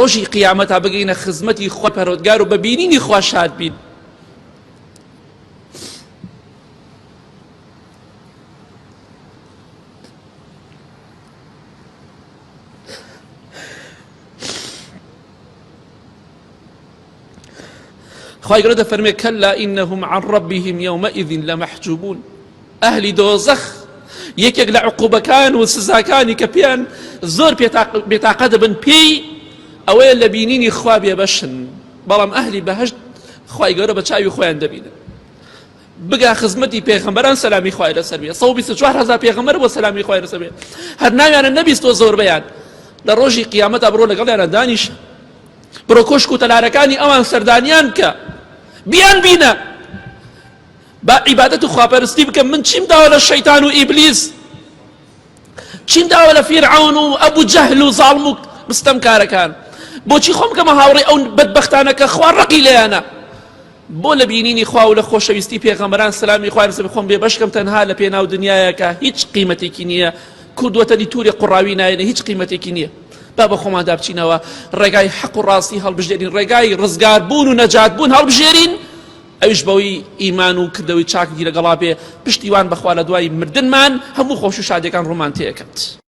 ڕۆژی قیامەتا بگەینە خزمەتی خوا پەروەردگار و بە بینینی خوا شاد بین. خواهی گەورە دەفەرمێ کەلا ئینەهم عن ربهم یومئذ لمحجوبون. ئەهلی دۆزەخ یەکێک لە عقوبەکان و سزاکانی کە پێیان زۆر بێتاقە دەبن پێی ئەوەیە لە بینینی خوا بێبەشن، بەڵام ئەهلی بەهەشت خواهی گەورە بە چاوی خۆیان دەبینن. بگا خزمەتی پێغەمبەران سەلامی خوای لەسەر بێ، 124,000 پێغەمبەر بۆ سەلامی خوای لەسەر بێ، هەر ناویانە نەبیستۆ زۆربەیان لە ڕۆژی قیامەتا بڕۆ لەگەڵیانە دانیشە، بڕۆ کۆشک و تەلارەکانی ئەوان سەردانیان کە بیان بینە با عیبادەت و خواپەرستی بکەم. من چیم داوە لە شەیتان و ئیبلیس، چیم داوە لە فیرعون و ئەبوو جەهل و زاڵم و مستەمکارەکان، بۆچی خۆم کەمە هاوڕێی ئەو بەدبەختانە کە خوا ڕقی لێیانە، بۆ لە بینینی خوا و لە خۆشەویستی پێغەمبەران سەلامی خوای لەسەر خۆم بێبەشکەم تەنها لە پێناو دنیایەکە هیچ قیمەتێکی نییە، کوردوەتە دی تووری قوڕاوی نایەنە، هیچ قیمەتێکی نییە. با بە خۆمان دابچینەوە ڕێگای حەق و ڕاستی هەڵبژێرین، ڕێگای ڕزگار بوون و نەجات بوون هەڵبژێرین، ئەویش بەوەی ئیمان و کردەوەی چاکی لەگەڵا بێ پشتیوان بەخوا لە دوای مردنمان هەموو خۆش و شادیەکان ڕۆمان تێکەوت.